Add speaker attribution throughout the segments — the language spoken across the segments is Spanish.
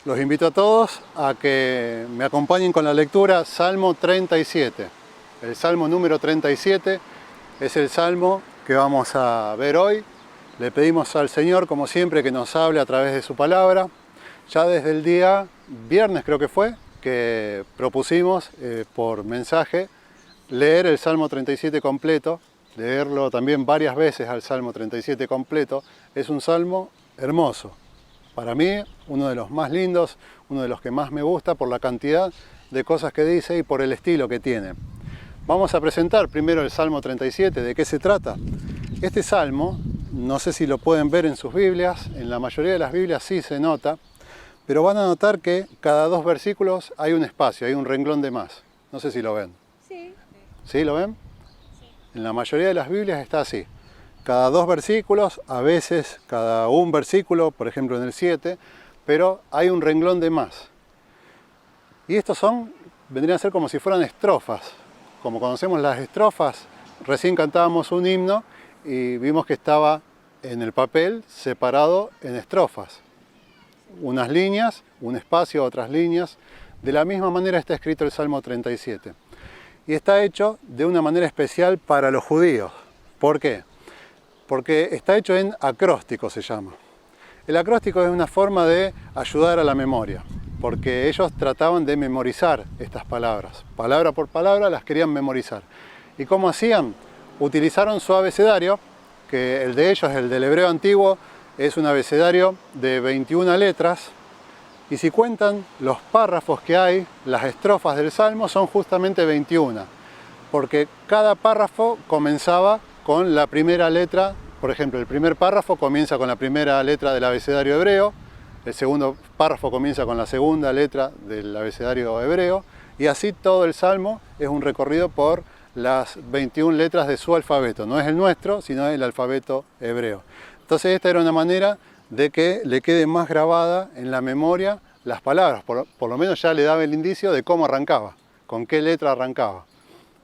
Speaker 1: Los invito a todos a que me acompañen con la lectura Salmo 37. El Salmo número 37 es el Salmo que vamos a ver hoy. Le pedimos al Señor, como siempre, que nos hable a través de su palabra. Ya desde el día viernes, creo que fue, que propusimos por mensaje leer el Salmo 37 completo, leerlo también varias veces al Salmo 37 completo. Es un salmo hermoso. Para mí, uno de los más lindos, uno de los que más me gusta por la cantidad de cosas que dice y por el estilo que tiene. Vamos a presentar primero el Salmo 37. ¿De qué se trata? Este salmo, no sé si lo pueden ver en sus Biblias, en la mayoría de las Biblias sí se nota, pero van a notar que cada 2 versículos hay un espacio, hay un renglón de más. No sé si lo ven.
Speaker 2: Sí.
Speaker 1: ¿Sí lo ven?
Speaker 2: Sí.
Speaker 1: En la mayoría de las Biblias está así. Cada 2 versículos, a veces cada un versículo, por ejemplo en el 7, pero hay un renglón de más. Y estos vendrían a ser como si fueran estrofas. Como conocemos las estrofas, recién cantábamos un himno y vimos que estaba en el papel separado en estrofas. Unas líneas, un espacio, otras líneas. De la misma manera está escrito el Salmo 37. Y está hecho de una manera especial para los judíos. ¿Por qué? Porque está hecho en acróstico, se llama. El acróstico es una forma de ayudar a la memoria, porque ellos trataban de memorizar estas palabras. Palabra por palabra las querían memorizar. ¿Y cómo hacían? Utilizaron su abecedario, que el de ellos, el del hebreo antiguo, es un abecedario de 21 letras, y si cuentan los párrafos que hay, las estrofas del Salmo son justamente 21, porque cada párrafo comenzaba con la primera letra. Por ejemplo, el primer párrafo comienza con la primera letra del abecedario hebreo, el segundo párrafo comienza con la segunda letra del abecedario hebreo, y así todo el Salmo es un recorrido por las 21 letras de su alfabeto. No es el nuestro, sino el alfabeto hebreo. Entonces esta era una manera de que le quede más grabada en la memoria las palabras, por lo menos ya le daba el indicio de cómo arrancaba, con qué letra arrancaba.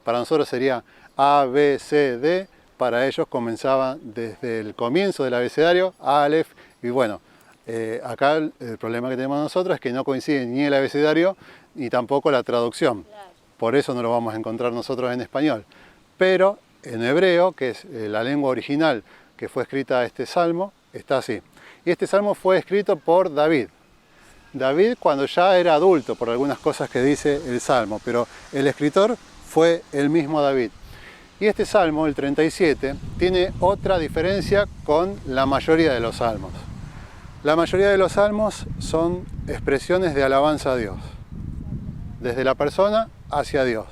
Speaker 1: Para nosotros sería A, B, C, D. Para ellos comenzaba desde el comienzo del abecedario, Aleph, y bueno, acá el problema que tenemos nosotros es que no coincide ni el abecedario ni tampoco la traducción.
Speaker 2: Claro.
Speaker 1: Por eso no lo vamos a encontrar nosotros en español. Pero en hebreo, que es la lengua original que fue escrita este salmo, está así. Y este salmo fue escrito por David. David cuando ya era adulto, por algunas cosas que dice el salmo, pero el escritor fue el mismo David. Y este salmo, el 37, tiene otra diferencia con la mayoría de los salmos. La mayoría de los salmos son expresiones de alabanza a Dios, desde la persona hacia Dios.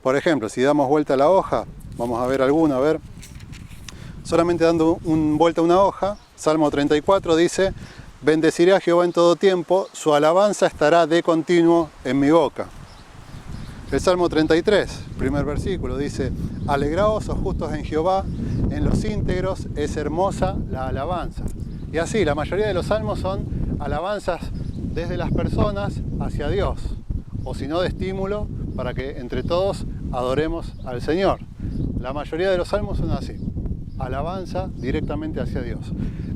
Speaker 1: Por ejemplo, si damos vuelta a la hoja, vamos a ver alguno, a ver. Solamente dando vuelta a una hoja, Salmo 34 dice: bendeciré a Jehová en todo tiempo, su alabanza estará de continuo en mi boca. El Salmo 33, primer versículo, dice: alegraos, oh justos en Jehová, en los íntegros es hermosa la alabanza. Y así, la mayoría de los salmos son alabanzas desde las personas hacia Dios, o si no de estímulo para que entre todos adoremos al Señor. La mayoría de los salmos son así, alabanza directamente hacia Dios.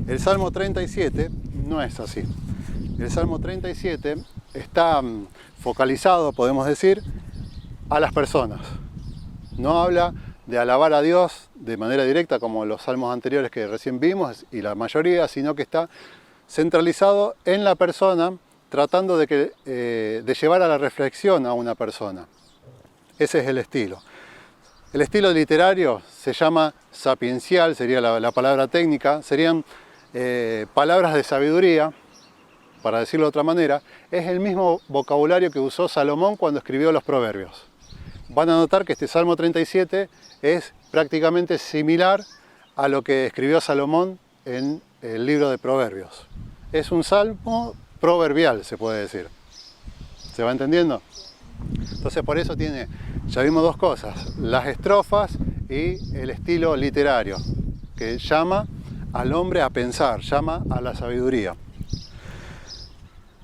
Speaker 1: El Salmo 37 no es así. El Salmo 37 está focalizado, podemos decir, a las personas. No habla de alabar a Dios de manera directa como los salmos anteriores que recién vimos y la mayoría, sino que está centralizado en la persona, tratando de llevar a la reflexión a una persona. Ese es el estilo. El estilo literario se llama sapiencial, sería la palabra técnica, serían palabras de sabiduría, para decirlo de otra manera. Es el mismo vocabulario que usó Salomón cuando escribió los Proverbios. Van a notar que este Salmo 37 es prácticamente similar a lo que escribió Salomón en el libro de Proverbios. Es un salmo proverbial, se puede decir. ¿Se va entendiendo? Entonces por eso tiene, ya vimos 2 cosas, las estrofas y el estilo literario, que llama al hombre a pensar, llama a la sabiduría.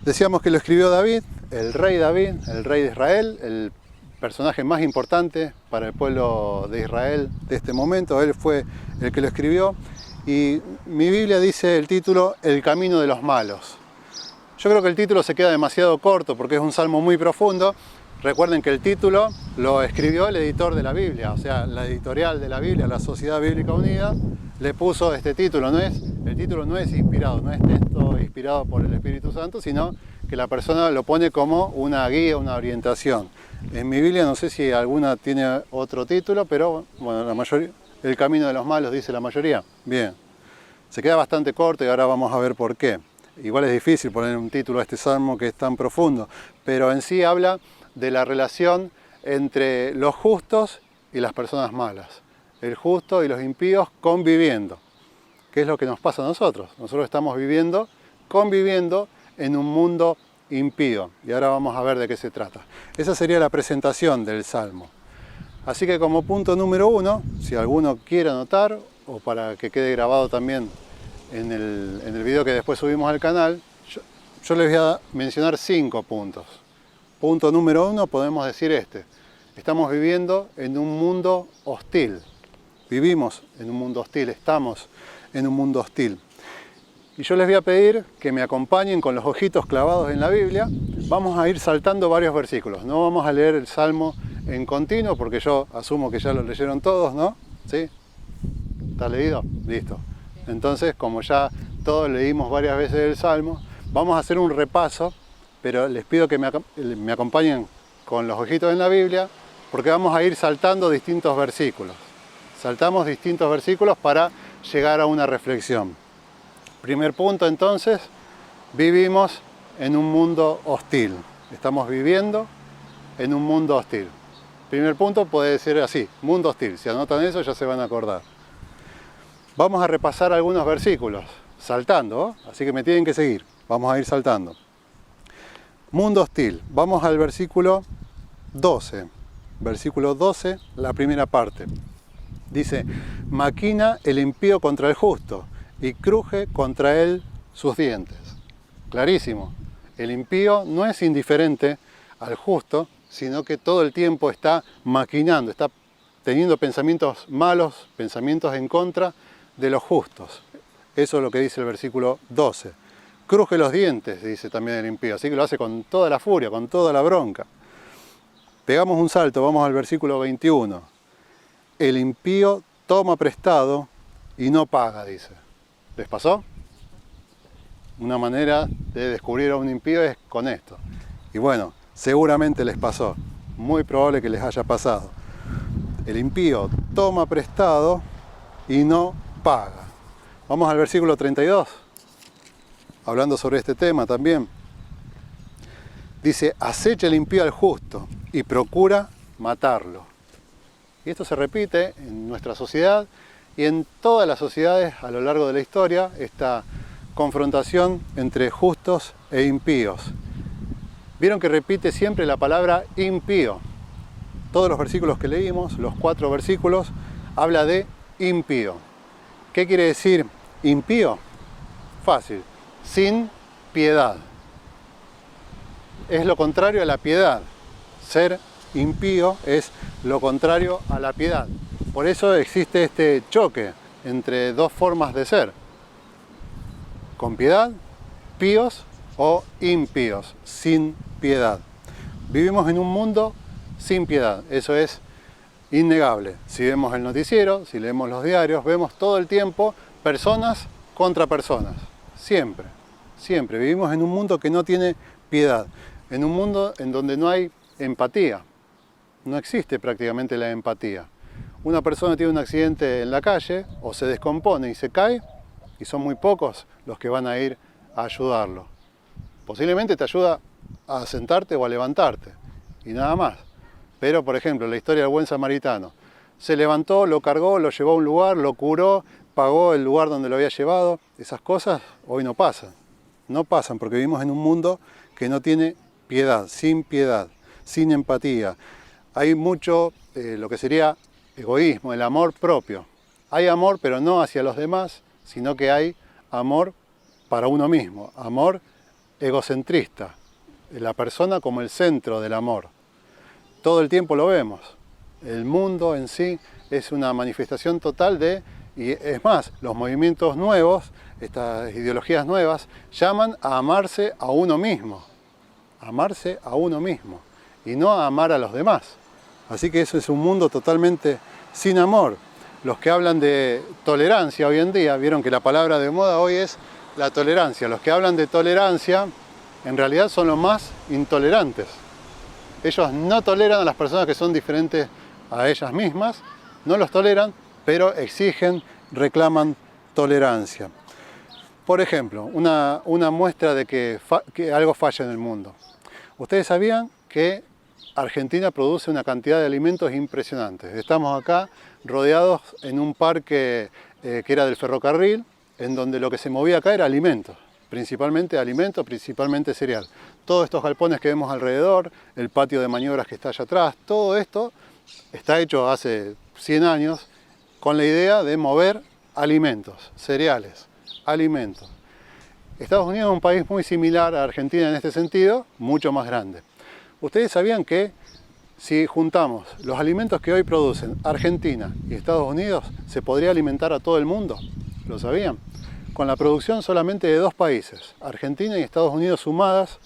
Speaker 1: Decíamos que lo escribió David, el rey de Israel, el personaje más importante para el pueblo de Israel de este momento. Él fue el que lo escribió. Y mi Biblia dice el título: El camino de los malos. Yo creo que el título se queda demasiado corto porque es un salmo muy profundo. Recuerden que el título lo escribió el editor de la Biblia, o sea, la editorial de la Biblia, la Sociedad Bíblica Unida, le puso este título. El título no es inspirado, no es texto inspirado por el Espíritu Santo, sino que la persona lo pone como una guía, una orientación. En mi Biblia no sé si alguna tiene otro título, pero bueno, la mayoría, El camino de los malos, dice la mayoría. Bien, se queda bastante corto y ahora vamos a ver por qué. Igual es difícil poner un título a este salmo que es tan profundo, pero en sí habla de la relación entre los justos y las personas malas. El justo y los impíos conviviendo. ¿Qué es lo que nos pasa a nosotros? Nosotros estamos conviviendo en un mundo impío. Y ahora vamos a ver de qué se trata. Esa sería la presentación del salmo. Así que como punto número 1, si alguno quiere anotar, o para que quede grabado también en el video que después subimos al canal, yo les voy a mencionar 5 puntos. Punto número 1 podemos decir este. Estamos viviendo en un mundo hostil. Vivimos en un mundo hostil, estamos en un mundo hostil. Y yo les voy a pedir que me acompañen con los ojitos clavados en la Biblia. Vamos a ir saltando varios versículos. No vamos a leer el Salmo en continuo porque yo asumo que ya lo leyeron todos, ¿no? ¿Sí? ¿Está leído? Listo. Entonces, como ya todos leímos varias veces el Salmo, vamos a hacer un repaso, pero les pido que me acompañen con los ojitos en la Biblia porque vamos a ir saltando distintos versículos. Saltamos distintos versículos para llegar a una reflexión. Primer punto entonces, vivimos en un mundo hostil. Estamos viviendo en un mundo hostil. Primer punto puede ser así, mundo hostil. Si anotan eso ya se van a acordar. Vamos a repasar algunos versículos, saltando, así que me tienen que seguir. Vamos a ir saltando. Mundo hostil. Vamos al versículo 12. Versículo 12, la primera parte. Dice, maquina el impío contra el justo y cruje contra él sus dientes. Clarísimo. El impío no es indiferente al justo, sino que todo el tiempo está maquinando, está teniendo pensamientos malos, pensamientos en contra de los justos. Eso es lo que dice el versículo 12. Cruje los dientes, dice también el impío, así que lo hace con toda la furia, con toda la bronca. Pegamos un salto, vamos al versículo 21. El impío toma prestado y no paga, dice. ¿Les pasó? Una manera de descubrir a un impío es con esto. Y bueno, seguramente les pasó. Muy probable que les haya pasado. El impío toma prestado y no paga. Vamos al versículo 32. Hablando sobre este tema también. Dice, acecha el impío al justo y procura matarlo. Y esto se repite en nuestra sociedad y en todas las sociedades a lo largo de la historia, esta confrontación entre justos e impíos. Vieron que repite siempre la palabra impío. Todos los versículos que leímos, los 4 versículos, habla de impío. ¿Qué quiere decir impío? Fácil, sin piedad. Es lo contrario a la piedad. Ser impío es lo contrario a la piedad. Por eso existe este choque entre dos formas de ser. Con piedad, píos o impíos, sin piedad. Vivimos en un mundo sin piedad, eso es innegable. Si vemos el noticiero, si leemos los diarios, vemos todo el tiempo personas contra personas. Siempre, siempre. Vivimos en un mundo que no tiene piedad. En un mundo en donde no hay empatía. No existe prácticamente la empatía. Una persona tiene un accidente en la calle o se descompone y se cae y son muy pocos los que van a ir a ayudarlo. Posiblemente te ayuda a sentarte o a levantarte y nada más. Pero, por ejemplo, la historia del buen samaritano. Se levantó, lo cargó, lo llevó a un lugar, lo curó, pagó el lugar donde lo había llevado. Esas cosas hoy no pasan. No pasan porque vivimos en un mundo que no tiene piedad, sin empatía. Hay mucho lo que sería egoísmo, el amor propio. Hay amor, pero no hacia los demás, sino que hay amor para uno mismo, amor egocentrista, la persona como el centro del amor. Todo el tiempo lo vemos. El mundo en sí es una manifestación total de, y es más, los movimientos nuevos estas ideologías nuevas, llaman a amarse a uno mismo. Amarse a uno mismo y no a amar a los demás. Así que eso es un mundo totalmente sin amor. Los que hablan de tolerancia hoy en día, vieron que la palabra de moda hoy es la tolerancia. Los que hablan de tolerancia en realidad son los más intolerantes. Ellos no toleran a las personas que son diferentes a ellas mismas, no los toleran, pero exigen, reclaman tolerancia. Por ejemplo, una muestra de que algo falla en el mundo. Ustedes sabían que Argentina produce una cantidad de alimentos impresionantes. Estamos acá rodeados en un parque que era del ferrocarril, en donde lo que se movía acá era alimentos, principalmente cereal. Todos estos galpones que vemos alrededor, el patio de maniobras que está allá atrás, todo esto está hecho hace 100 años con la idea de mover alimentos, cereales, alimentos. Estados Unidos es un país muy similar a Argentina en este sentido, mucho más grande. ¿Ustedes sabían que si juntamos los alimentos que hoy producen Argentina y Estados Unidos, se podría alimentar a todo el mundo? ¿Lo sabían? Con la producción solamente de 2 países, Argentina y Estados Unidos sumadas,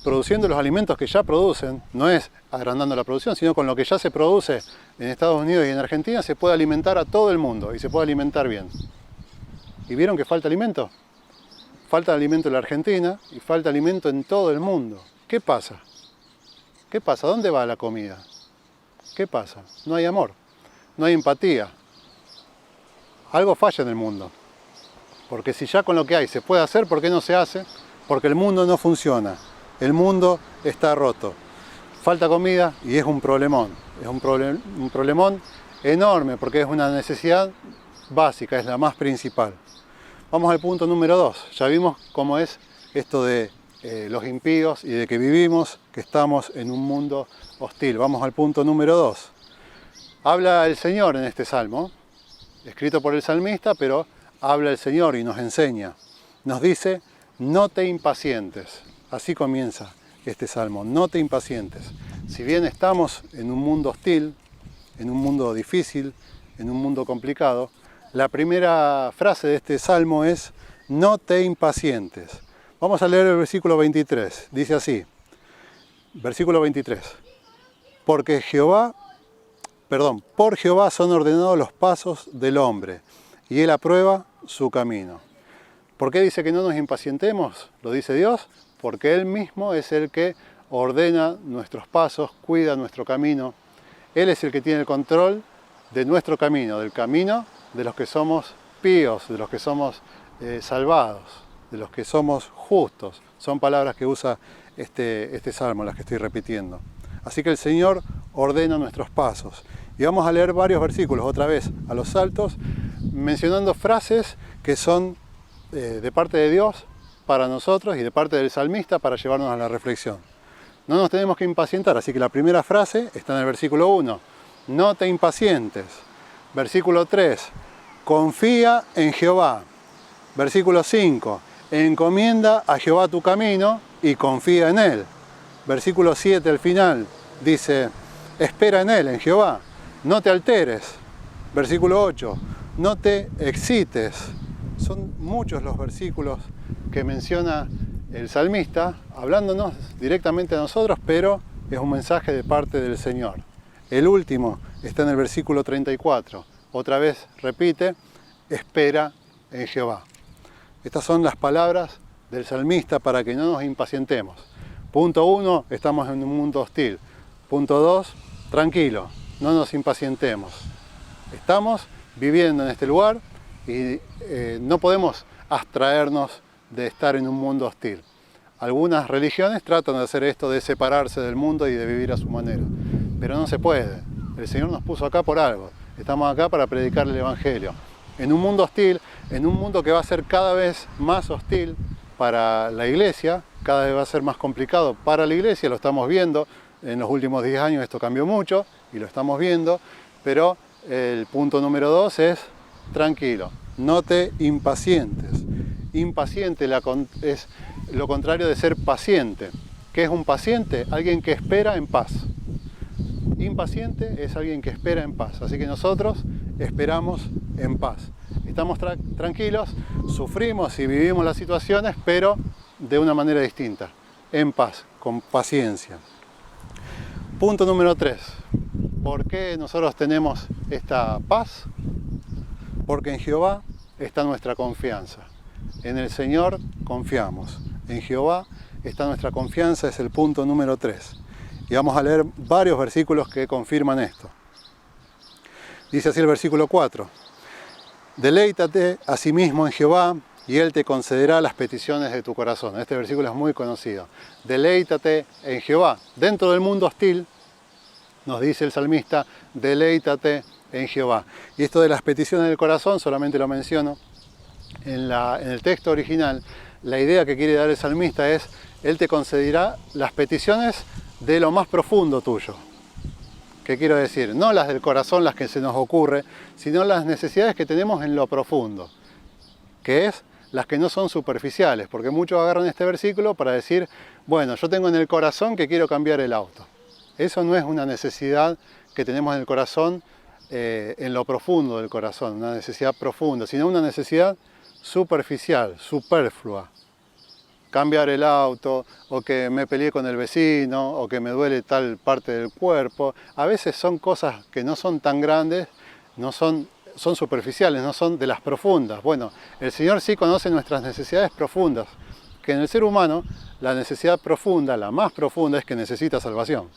Speaker 1: produciendo los alimentos que ya producen, no es agrandando la producción, sino con lo que ya se produce en Estados Unidos y en Argentina, se puede alimentar a todo el mundo y se puede alimentar bien. ¿Y vieron que falta alimento? Falta alimento en la Argentina y falta alimento en todo el mundo. ¿Qué pasa? ¿Qué pasa? ¿Dónde va la comida? ¿Qué pasa? No hay amor, no hay empatía. Algo falla en el mundo. Porque si ya con lo que hay se puede hacer, ¿por qué no se hace? Porque el mundo no funciona. El mundo está roto. Falta comida y es un problemón. Es un problemón enorme porque es una necesidad básica, es la más principal. Vamos al punto número 2. Ya vimos cómo es esto de los impíos y de que vivimos, que estamos en un mundo hostil. Vamos al punto número 2. Habla el Señor en este salmo, escrito por el salmista, pero habla el Señor y nos enseña. Nos dice, no te impacientes. Así comienza este salmo, no te impacientes. Si bien estamos en un mundo hostil, en un mundo difícil, en un mundo complicado, la primera frase de este salmo es, no te impacientes. Vamos a leer el versículo 23, dice así, versículo 23. Por Jehová son ordenados los pasos del hombre, y él aprueba su camino. ¿Por qué dice que no nos impacientemos? Lo dice Dios, porque Él mismo es el que ordena nuestros pasos, cuida nuestro camino. Él es el que tiene el control de nuestro camino, del camino de los que somos píos, de los que somos salvados, de los que somos justos. Son palabras que usa este salmo, las que estoy repitiendo. Así que el Señor ordena nuestros pasos. Y vamos a leer varios versículos, otra vez a los saltos, mencionando frases que son de parte de Dios para nosotros y de parte del salmista para llevarnos a la reflexión. No nos tenemos que impacientar, así que la primera frase está en el versículo 1. No te impacientes. Versículo 3. Confía en Jehová. Versículo 5. Encomienda a Jehová tu camino y confía en Él. Versículo 7 al final dice, espera en Él, en Jehová. No te alteres. Versículo 8. No te excites. Son muchos los versículos que menciona el salmista, hablándonos directamente a nosotros, pero es un mensaje de parte del Señor. El último está en el versículo 34. Otra vez repite, espera en Jehová. Estas son las palabras del salmista para que no nos impacientemos. Punto 1, estamos en un mundo hostil. Punto 2, tranquilo, no nos impacientemos. Estamos viviendo en este lugar y no podemos abstraernos de estar en un mundo hostil. Algunas religiones tratan de hacer esto, de separarse del mundo y de vivir a su manera, pero no se puede. El Señor nos puso acá por algo. Estamos acá para predicar el Evangelio. En un mundo hostil, en un mundo que va a ser cada vez más hostil para la iglesia, cada vez va a ser más complicado para la iglesia, lo estamos viendo. En los últimos 10 años esto cambió mucho y lo estamos viendo, pero el punto número 2 es tranquilo, no te impacientes. Impaciente es lo contrario de ser paciente. ¿Qué es un paciente? Alguien que espera en paz. Impaciente es alguien que espera en paz. Así que nosotros esperamos en paz. estamos tranquilos, sufrimos y vivimos las situaciones, pero de una manera distinta, en paz, con paciencia. Punto número 3. ¿Por qué nosotros tenemos esta paz? Porque en Jehová está nuestra confianza. En el Señor confiamos. En Jehová está nuestra confianza, es el punto número 3. Y vamos a leer varios versículos que confirman esto. Dice así el versículo 4. Deleítate asimismo en Jehová, y Él te concederá las peticiones de tu corazón. Este versículo es muy conocido. Deleítate en Jehová. Dentro del mundo hostil, nos dice el salmista, deleítate en Jehová. Y esto de las peticiones del corazón, solamente lo menciono, en el texto original, la idea que quiere dar el salmista es, Él te concederá las peticiones de lo más profundo tuyo. ¿Qué quiero decir? No las del corazón, las que se nos ocurre, sino las necesidades que tenemos en lo profundo, que es las que no son superficiales, porque muchos agarran este versículo para decir, bueno, yo tengo en el corazón que quiero cambiar el auto. Eso no es una necesidad que tenemos en el corazón, en lo profundo del corazón, una necesidad profunda, sino una necesidad superficial, superflua. Cambiar el auto, o que me peleé con el vecino, o que me duele tal parte del cuerpo. A veces son cosas que no son tan grandes, son superficiales, no son de las profundas. Bueno, el Señor sí conoce nuestras necesidades profundas, que en el ser humano la necesidad profunda, la más profunda, es que necesita salvación.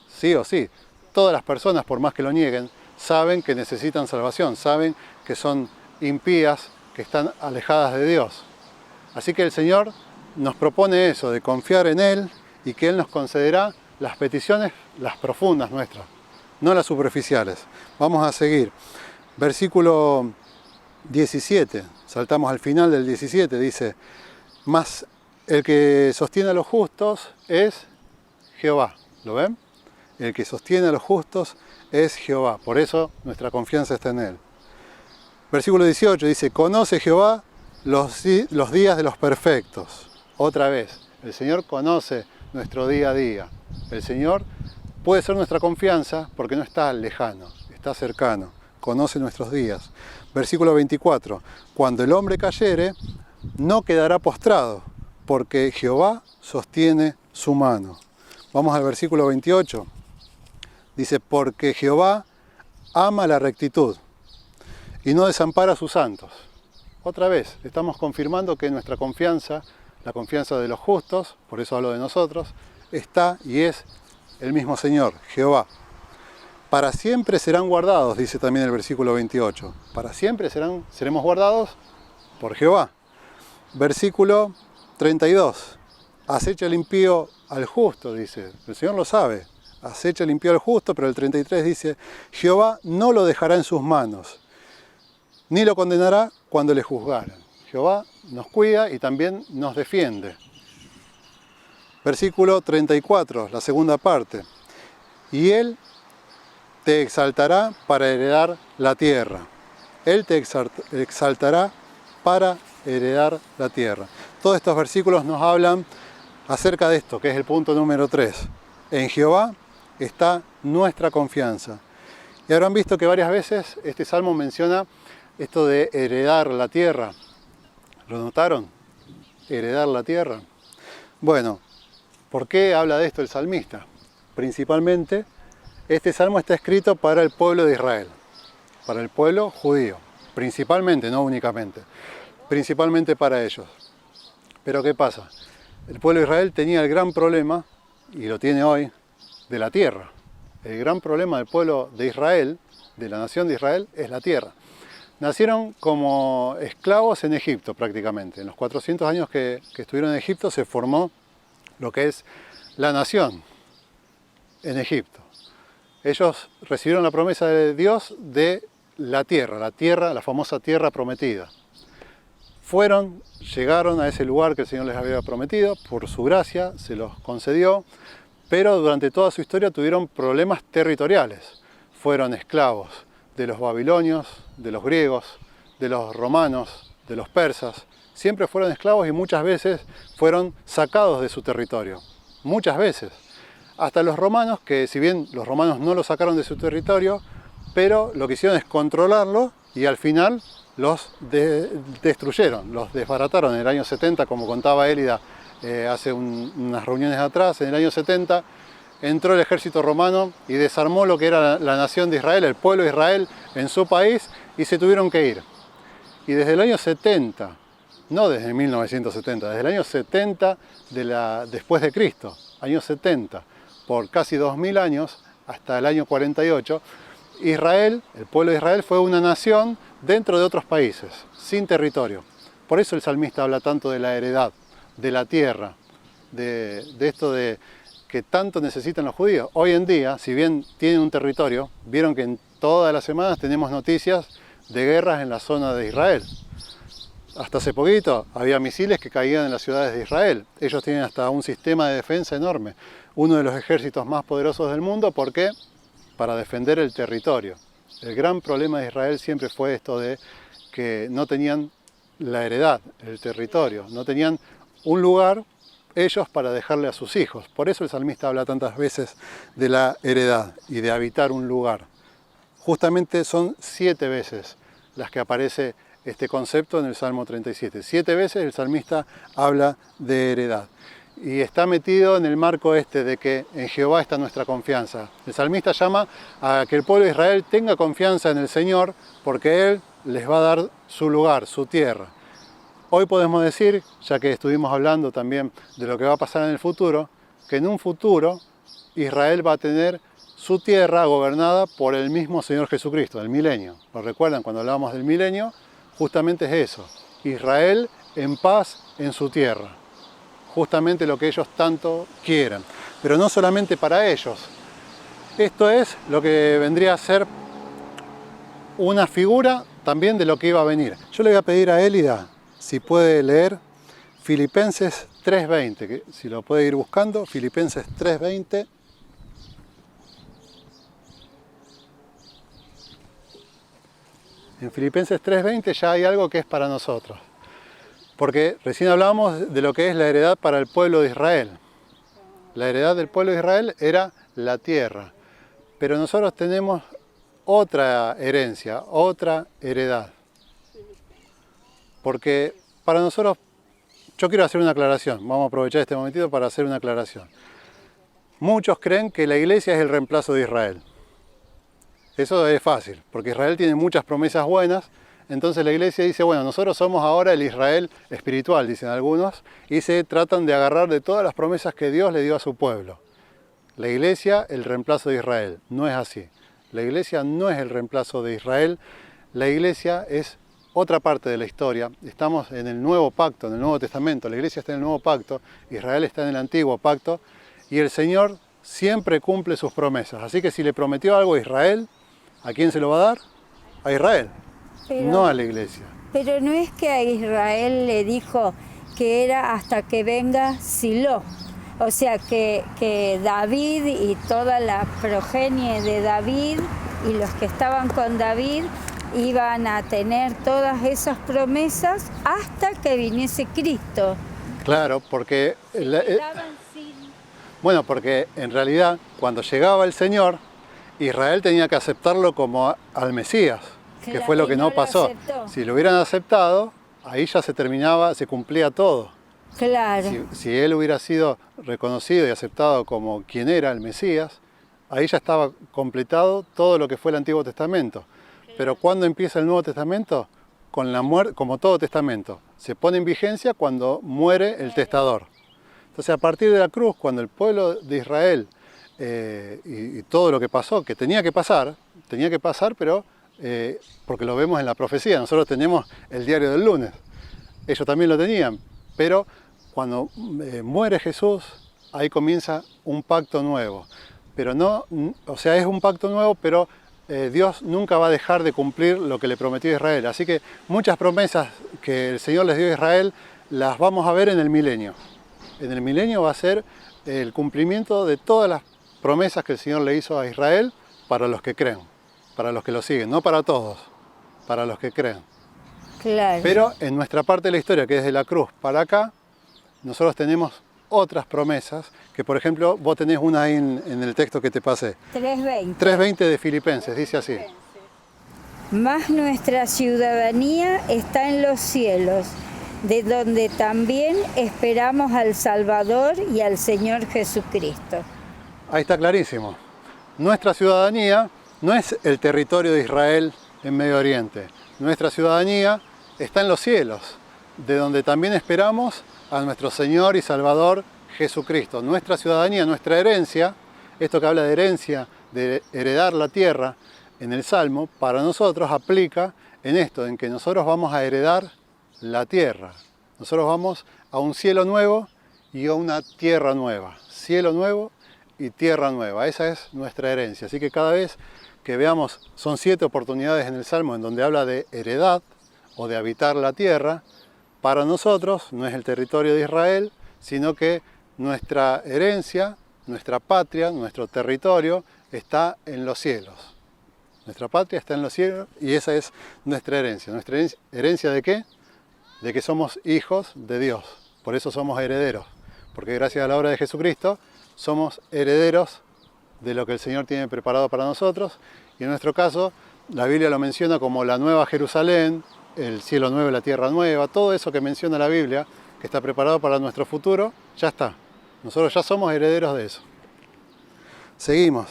Speaker 1: Sí o sí. Todas las personas, por más que lo nieguen, saben que necesitan salvación, saben que son impías, que están alejadas de Dios. Así que el Señor nos propone eso, de confiar en Él y que Él nos concederá las peticiones, las profundas nuestras, no las superficiales. Vamos a seguir. Versículo 17, saltamos al final del 17, dice, mas el que sostiene a los justos es Jehová. ¿Lo ven? El que sostiene a los justos es Jehová. Por eso nuestra confianza está en Él. Versículo 18 dice, conoce Jehová los días de los perfectos. Otra vez, el Señor conoce nuestro día a día. El Señor puede ser nuestra confianza porque no está lejano, está cercano. Conoce nuestros días. Versículo 24, cuando el hombre cayere, no quedará postrado, porque Jehová sostiene su mano. Vamos al versículo 28. Dice, porque Jehová ama la rectitud y no desampara a sus santos. Otra vez, estamos confirmando que nuestra confianza, la confianza de los justos, por eso hablo de nosotros, está y es el mismo Señor, Jehová. Para siempre serán guardados, dice también el versículo 28. Para siempre seremos guardados por Jehová. Versículo 32. Acecha el impío al justo, dice. El Señor lo sabe. Acecha el impío al justo, pero el 33 dice, Jehová no lo dejará en sus manos, ni lo condenará cuando le juzgaren. Jehová nos cuida y también nos defiende. Versículo 34, la segunda parte. Y Él te exaltará para heredar la tierra. Él te exaltará para heredar la tierra. Todos estos versículos nos hablan acerca de esto, que es el punto número 3. En Jehová está nuestra confianza. Y habrán visto que varias veces este salmo menciona esto de heredar la tierra. ¿Lo notaron? Heredar la tierra. Bueno, ¿por qué habla de esto el salmista? Principalmente, este salmo está escrito para el pueblo de Israel, para el pueblo judío. Principalmente, no únicamente. Principalmente para ellos. Pero ¿qué pasa? El pueblo de Israel tenía el gran problema, y lo tiene hoy, de la tierra. El gran problema del pueblo de Israel, de la nación de Israel, es la tierra. Nacieron como esclavos en Egipto prácticamente. En los 400 años que estuvieron en Egipto se formó lo que es la nación en Egipto. Ellos recibieron la promesa de Dios de la tierra, la famosa tierra prometida. Llegaron a ese lugar que el Señor les había prometido, por su gracia se los concedió, pero durante toda su historia tuvieron problemas territoriales. Fueron esclavos de los babilonios, de los griegos, de los romanos, de los persas. Siempre fueron esclavos y muchas veces fueron sacados de su territorio. Muchas veces. Hasta los romanos, que si bien los romanos no los sacaron de su territorio, pero lo que hicieron es controlarlo y al final los destruyeron, los desbarataron en el año 70, como contaba Élida hace unas reuniones atrás. En el año 70 entró el ejército romano y desarmó lo que era la nación de Israel, el pueblo de Israel en su país, y se tuvieron que ir. Y desde el año 70, no desde 1970, desde el año 70 después de Cristo, año 70, por casi 2000 años, hasta el año 48, Israel, el pueblo de Israel, fue una nación dentro de otros países, sin territorio. Por eso el salmista habla tanto de la heredad, de la tierra, de esto de que tanto necesitan los judíos. Hoy en día, si bien tienen un territorio, vieron que en todas las semanas tenemos noticias de guerras en la zona de Israel. Hasta hace poquito había misiles que caían en las ciudades de Israel. Ellos tienen hasta un sistema de defensa enorme. Uno de los ejércitos más poderosos del mundo. ¿Por qué? Para defender el territorio. El gran problema de Israel siempre fue esto de que no tenían la heredad, el territorio. No tenían un lugar ellos para dejarle a sus hijos. Por eso el salmista habla tantas veces de la heredad y de habitar un lugar. Justamente son 7 veces las que aparece este concepto en el Salmo 37. 7 veces el salmista habla de heredad. Y está metido en el marco este de que en Jehová está nuestra confianza. El salmista llama a que el pueblo de Israel tenga confianza en el Señor, porque Él les va a dar su lugar, su tierra. Hoy podemos decir, ya que estuvimos hablando también de lo que va a pasar en el futuro, que en un futuro Israel va a tener su tierra gobernada por el mismo Señor Jesucristo, el milenio. ¿Lo recuerdan? Cuando hablábamos del milenio, justamente es eso. Israel en paz en su tierra. Justamente lo que ellos tanto quieren. Pero no solamente para ellos. Esto es lo que vendría a ser una figura también de lo que iba a venir. Yo le voy a pedir a Élida si puede leer Filipenses 3:20, que si lo puede ir buscando, Filipenses 3:20. En Filipenses 3:20 ya hay algo que es para nosotros. Porque recién hablábamos de lo que es la heredad para el pueblo de Israel. La heredad del pueblo de Israel era la tierra. Pero nosotros tenemos otra herencia, otra heredad. Porque para nosotros, yo quiero hacer una aclaración. Vamos a aprovechar este momentito para hacer una aclaración. Muchos creen que la iglesia es el reemplazo de Israel. Eso es fácil, porque Israel tiene muchas promesas buenas. Entonces la iglesia dice, bueno, nosotros somos ahora el Israel espiritual, dicen algunos, y se tratan de agarrar de todas las promesas que Dios le dio a su pueblo. La iglesia, el reemplazo de Israel. No es así. La iglesia no es el reemplazo de Israel. La iglesia es otra parte de la historia. Estamos en el nuevo pacto, en el Nuevo Testamento. La iglesia está en el nuevo pacto, Israel está en el antiguo pacto, y el Señor siempre cumple sus promesas. Así que si le prometió algo a Israel, ¿a quién se lo va a dar? A Israel. Pero, no a la iglesia.
Speaker 2: Pero no es que a Israel le dijo que era hasta que venga Silo. O sea, que David y toda la progenie de David y los que estaban con David iban a tener todas esas promesas hasta que viniese Cristo.
Speaker 1: Claro, porque... Bueno, porque en realidad cuando llegaba el Señor, Israel tenía que aceptarlo como al Mesías. Que fue lo que no pasó. Si lo hubieran aceptado, ahí ya se terminaba, se cumplía todo.
Speaker 2: Claro.
Speaker 1: Si él hubiera sido reconocido y aceptado como quien era el Mesías, ahí ya estaba completado todo lo que fue el Antiguo Testamento. Pero ¿cuándo empieza el Nuevo Testamento? Con la muerte, como todo testamento. Se pone en vigencia cuando muere el testador. Entonces, a partir de la cruz, cuando el pueblo de Israel y todo lo que pasó, que tenía que pasar, pero porque lo vemos en la profecía. Nosotros tenemos el diario del lunes, ellos también lo tenían, pero cuando muere Jesús, ahí comienza un pacto nuevo. Pero no, o sea, es un pacto nuevo, pero Dios nunca va a dejar de cumplir lo que le prometió a Israel. Así que muchas promesas que el Señor les dio a Israel las vamos a ver en el milenio. En el milenio va a ser el cumplimiento de todas las promesas que el Señor le hizo a Israel para los que creen. Para los que lo siguen, no para todos, para los que creen.
Speaker 2: Claro.
Speaker 1: Pero en nuestra parte de la historia, que es de la cruz para acá, nosotros tenemos otras promesas, que por ejemplo, vos tenés una ahí en el texto que te pasé.
Speaker 2: 3:20.
Speaker 1: 3:20 de Filipenses, dice así.
Speaker 2: mas nuestra ciudadanía está en los cielos, de donde también esperamos al Salvador y al Señor Jesucristo.
Speaker 1: Ahí está clarísimo. Nuestra ciudadanía no es el territorio de Israel en Medio Oriente. Nuestra ciudadanía está en los cielos, de donde también esperamos a nuestro Señor y Salvador Jesucristo. Nuestra ciudadanía, nuestra herencia, esto que habla de herencia, de heredar la tierra en el Salmo, para nosotros aplica en esto, en que nosotros vamos a heredar la tierra. Nosotros vamos a un cielo nuevo y a una tierra nueva. Cielo nuevo y tierra nueva. Esa es nuestra herencia. Así que cada vez que veamos, son 7 oportunidades en el Salmo en donde habla de heredad o de habitar la tierra, para nosotros no es el territorio de Israel, sino que nuestra herencia, nuestra patria, nuestro territorio está en los cielos. Nuestra patria está en los cielos y esa es nuestra herencia. ¿Nuestra herencia de qué? De que somos hijos de Dios. Por eso somos herederos. Porque gracias a la obra de Jesucristo somos herederos de lo que el Señor tiene preparado para nosotros. Y en nuestro caso, la Biblia lo menciona como la nueva Jerusalén, el cielo nuevo y la tierra nueva. Todo eso que menciona la Biblia, que está preparado para nuestro futuro, ya está. Nosotros ya somos herederos de eso. Seguimos.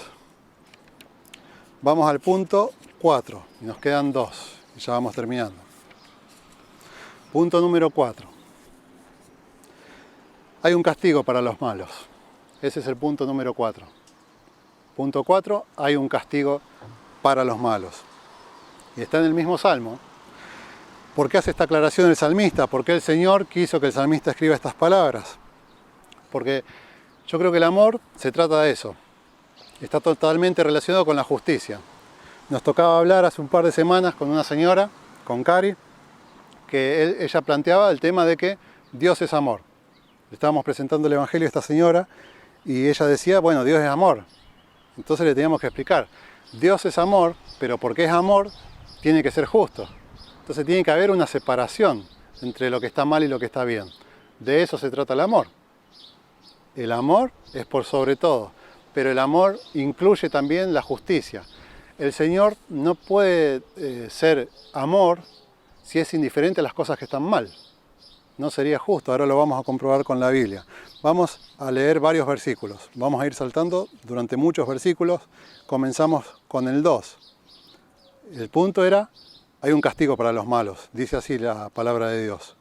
Speaker 1: Vamos al punto 4 y nos quedan 2 y ya vamos terminando. Punto número 4. Hay un castigo para los malos. Ese es el punto número 4. Punto 4. Hay un castigo para los malos. Y está en el mismo Salmo. ¿Por qué hace esta aclaración el salmista? ¿Por qué el Señor quiso que el salmista escriba estas palabras? Porque yo creo que el amor se trata de eso. Está totalmente relacionado con la justicia. Nos tocaba hablar hace un par de semanas con una señora, con Cari, que ella planteaba el tema de que Dios es amor. Le estábamos presentando el Evangelio a esta señora y ella decía, bueno, Dios es amor. Entonces le teníamos que explicar, Dios es amor, pero porque es amor, tiene que ser justo. Entonces tiene que haber una separación entre lo que está mal y lo que está bien. De eso se trata el amor. El amor es por sobre todo, pero el amor incluye también la justicia. El Señor no puede ser amor si es indiferente a las cosas que están mal. No sería justo, ahora lo vamos a comprobar con la Biblia. Vamos a leer varios versículos. Vamos a ir saltando durante muchos versículos. Comenzamos con el 2. El punto era, hay un castigo para los malos. Dice así la palabra de Dios.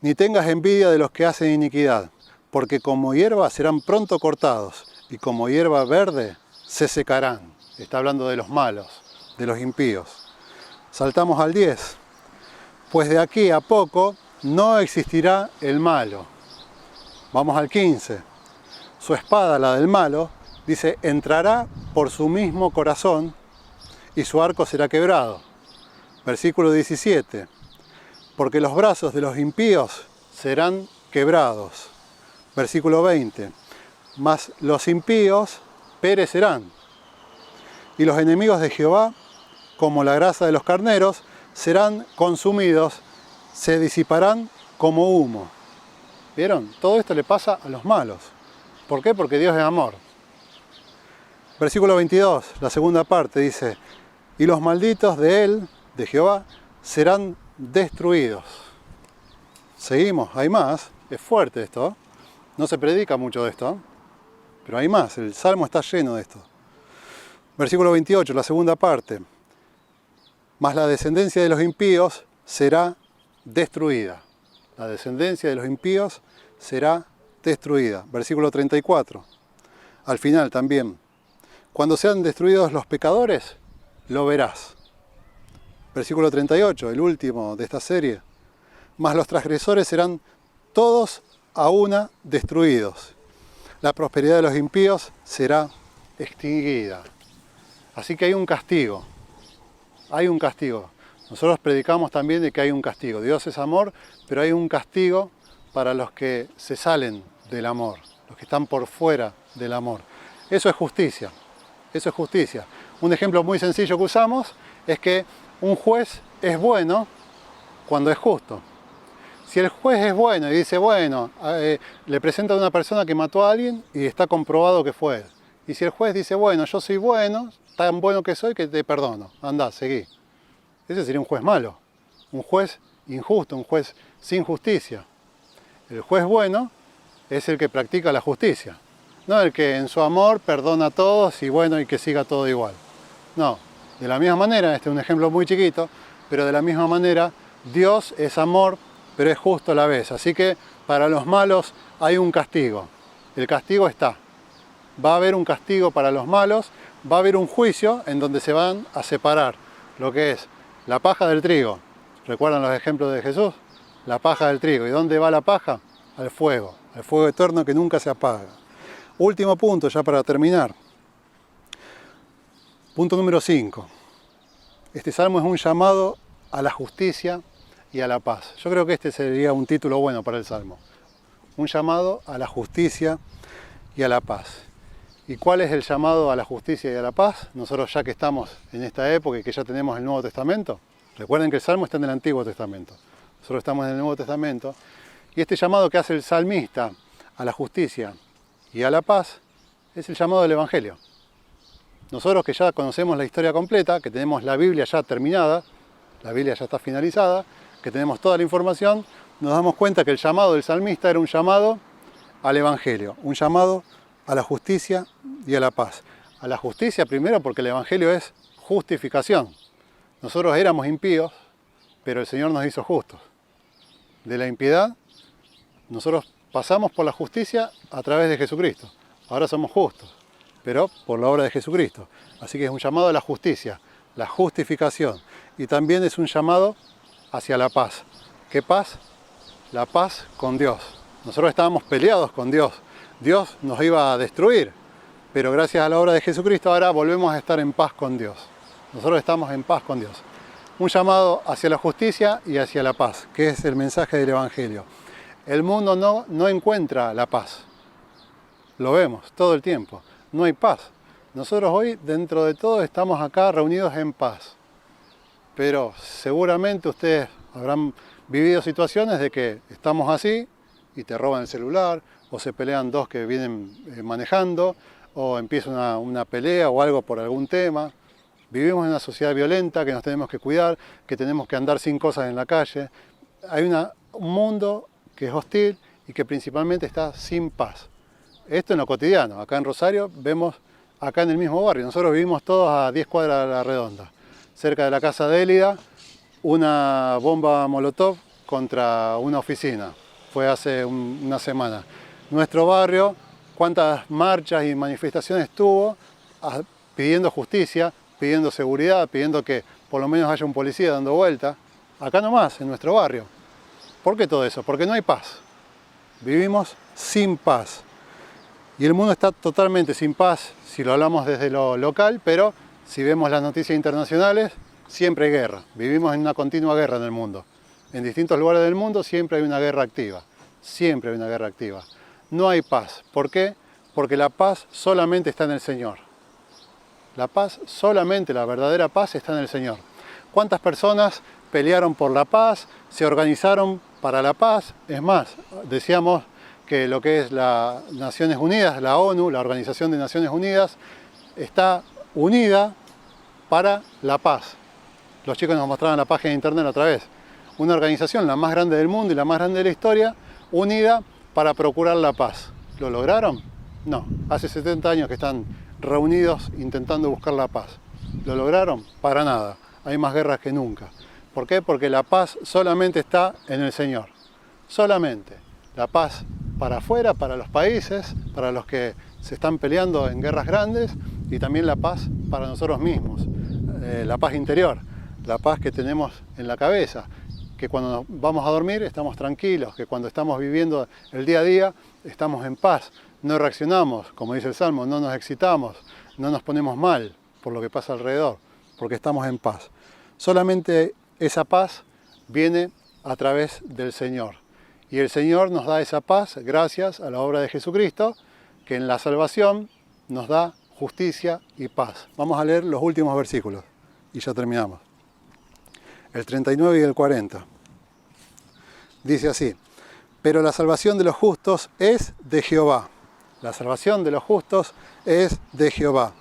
Speaker 1: Ni tengas envidia de los que hacen iniquidad, porque como hierba serán pronto cortados, y como hierba verde se secarán. Está hablando de los malos, de los impíos. Saltamos al 10. Pues de aquí a poco no existirá el malo. Vamos al 15. Su espada, la del malo, dice, entrará por su mismo corazón y su arco será quebrado. Versículo 17. Porque los brazos de los impíos serán quebrados. Versículo 20. Mas los impíos perecerán. Y los enemigos de Jehová, como la grasa de los carneros, serán consumidos, se disiparán como humo. ¿Vieron? Todo esto le pasa a los malos. ¿Por qué? Porque Dios es amor. Versículo 22, la segunda parte, dice, y los malditos de él, de Jehová, serán destruidos. Seguimos, hay más. Es fuerte esto. No se predica mucho de esto, pero hay más. El Salmo está lleno de esto. Versículo 28, la segunda parte. Mas la descendencia de los impíos será destruida. La descendencia de los impíos será destruida. Versículo 34. Al final también. Cuando sean destruidos los pecadores, lo verás. Versículo 38, el último de esta serie. Mas los transgresores serán todos a una destruidos. La prosperidad de los impíos será extinguida. Así que hay un castigo. Hay un castigo. Nosotros predicamos también de que hay un castigo. Dios es amor, pero hay un castigo para los que se salen del amor, los que están por fuera del amor. Eso es justicia. Eso es justicia. Un ejemplo muy sencillo que usamos es que un juez es bueno cuando es justo. Si el juez es bueno y dice, bueno, le presenta a una persona que mató a alguien y está comprobado que fue él. Y si el juez dice, bueno, yo soy bueno, tan bueno que soy que te perdono, andá, seguí. ese sería un juez malo, un juez injusto, un juez sin justicia. El juez bueno es el que practica la justicia, no el que en su amor perdona a todos y bueno, y que siga todo igual. No, de la misma manera, este es un ejemplo muy chiquito, pero de la misma manera Dios es amor, pero es justo a la vez. Así que para los malos hay un castigo. El castigo está. Va a haber un castigo para los malos, va a haber un juicio en donde se van a separar lo que es la paja del trigo. ¿Recuerdan los ejemplos de Jesús? La paja del trigo. ¿Y dónde va la paja? Al fuego eterno que nunca se apaga. Último punto, ya para terminar. Punto número 5. Este salmo es un llamado a la justicia y a la paz. Yo creo que este sería un título bueno para el salmo. Un llamado a la justicia y a la paz. ¿Y cuál es el llamado a la justicia y a la paz? Nosotros ya que estamos en esta época y que ya tenemos el Nuevo Testamento, recuerden que el Salmo está en el Antiguo Testamento. Nosotros estamos en el Nuevo Testamento. Y este llamado que hace el salmista a la justicia y a la paz es el llamado del Evangelio. Nosotros que ya conocemos la historia completa, que tenemos la Biblia ya terminada, la Biblia ya está finalizada, que tenemos toda la información, nos damos cuenta que el llamado del salmista era un llamado al Evangelio, un llamado a la justicia y a la paz. A la justicia primero porque el Evangelio es justificación. Nosotros éramos impíos, pero el Señor nos hizo justos. De la impiedad, nosotros pasamos por la justicia a través de Jesucristo. Ahora somos justos, pero por la obra de Jesucristo. Así que es un llamado a la justicia, la justificación. Y también es un llamado hacia la paz. ¿Qué paz? La paz con Dios. Nosotros estábamos peleados con Dios. Dios nos iba a destruir, pero gracias a la obra de Jesucristo ahora volvemos a estar en paz con Dios. Nosotros estamos en paz con Dios. Un llamado hacia la justicia y hacia la paz, que es el mensaje del Evangelio. El mundo no encuentra la paz. Lo vemos todo el tiempo. No hay paz. Nosotros hoy, dentro de todo, estamos acá reunidos en paz. Pero seguramente ustedes habrán vivido situaciones de que estamos así y te roban el celular, o se pelean dos que vienen manejando, o empieza una pelea o algo por algún tema. Vivimos en una sociedad violenta que nos tenemos que cuidar, que tenemos que andar sin cosas en la calle. Hay un mundo que es hostil y que principalmente está sin paz. Esto en lo cotidiano. Acá en Rosario vemos, acá en el mismo barrio, nosotros vivimos todos a 10 cuadras a la redonda. Cerca de la casa de Élida, una bomba molotov contra una oficina. Fue hace una semana. Nuestro barrio, cuántas marchas y manifestaciones tuvo pidiendo justicia, pidiendo seguridad, pidiendo que por lo menos haya un policía dando vuelta. Acá nomás, en nuestro barrio. ¿Por qué todo eso? Porque no hay paz. Vivimos sin paz. Y el mundo está totalmente sin paz si lo hablamos desde lo local, pero si vemos las noticias internacionales, siempre hay guerra. Vivimos en una continua guerra en el mundo. En distintos lugares del mundo siempre hay una guerra activa. Siempre hay una guerra activa. No hay paz. ¿Por qué? Porque la paz solamente está en el Señor. La paz, solamente la verdadera paz está en el Señor. ¿Cuántas personas pelearon por la paz, se organizaron para la paz? Es más, decíamos que lo que es las Naciones Unidas, la ONU, la Organización de Naciones Unidas, está unida para la paz. Los chicos nos mostraban la página de internet otra vez. Una organización, la más grande del mundo y la más grande de la historia, unida para procurar la paz. ¿Lo lograron? No. Hace 70 años que están reunidos intentando buscar la paz. ¿Lo lograron? Para nada. Hay más guerras que nunca. ¿Por qué? Porque la paz solamente está en el Señor. Solamente. La paz para afuera, para los países, para los que se están peleando en guerras grandes, y también la paz para nosotros mismos. La paz interior, la paz que tenemos en la cabeza, que cuando vamos a dormir estamos tranquilos, que cuando estamos viviendo el día a día estamos en paz, no reaccionamos, como dice el Salmo, no nos excitamos, no nos ponemos mal por lo que pasa alrededor, porque estamos en paz. Solamente esa paz viene a través del Señor. Y el Señor nos da esa paz gracias a la obra de Jesucristo, que en la salvación nos da justicia y paz. Vamos a leer los últimos versículos y ya terminamos. El 39 y el 40. Dice así: pero la salvación de los justos es de Jehová. La salvación de los justos es de Jehová.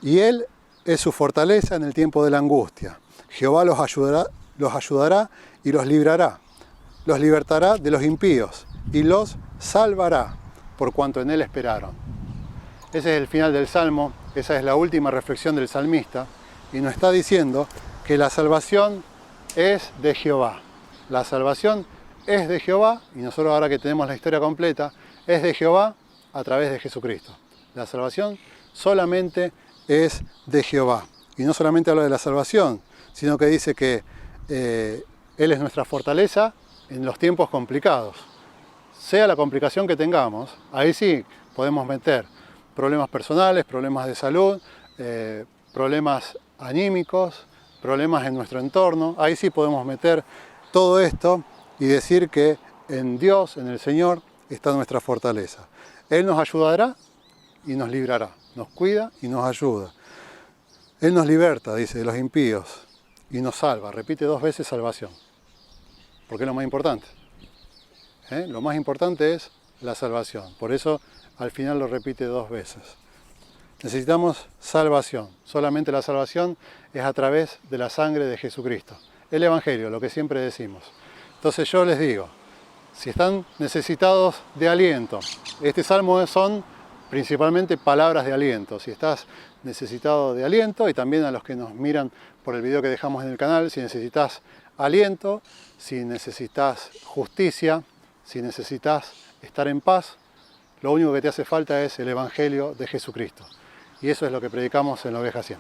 Speaker 1: Y Él es su fortaleza en el tiempo de la angustia. Jehová los ayudará y los librará. Los libertará de los impíos y los salvará, por cuanto en él esperaron. Ese es el final del Salmo, esa es la última reflexión del salmista, y nos está diciendo que la salvación es de Jehová. La salvación es de Jehová, y nosotros ahora que tenemos la historia completa, es de Jehová a través de Jesucristo. La salvación solamente es de Jehová. Y no solamente habla de la salvación, sino que dice que Él es nuestra fortaleza en los tiempos complicados. Sea la complicación que tengamos, ahí sí podemos meter problemas personales, problemas de salud, problemas anímicos, problemas en nuestro entorno. Ahí sí podemos meter todo esto y decir que en Dios, en el Señor, está nuestra fortaleza. Él nos ayudará y nos librará, nos cuida y nos ayuda. Él nos liberta, dice, de los impíos y nos salva. Repite 2 veces salvación, porque es lo más importante. Lo más importante es la salvación. Por eso al final lo repite 2 veces. Necesitamos salvación. Solamente la salvación es a través de la sangre de Jesucristo. El Evangelio, lo que siempre decimos. Entonces yo les digo, si están necesitados de aliento, este salmo son principalmente palabras de aliento. Si estás necesitado de aliento, y también a los que nos miran por el video que dejamos en el canal, si necesitas aliento, si necesitas justicia, si necesitas estar en paz, lo único que te hace falta es el Evangelio de Jesucristo. Y eso es lo que predicamos en la Oveja 100.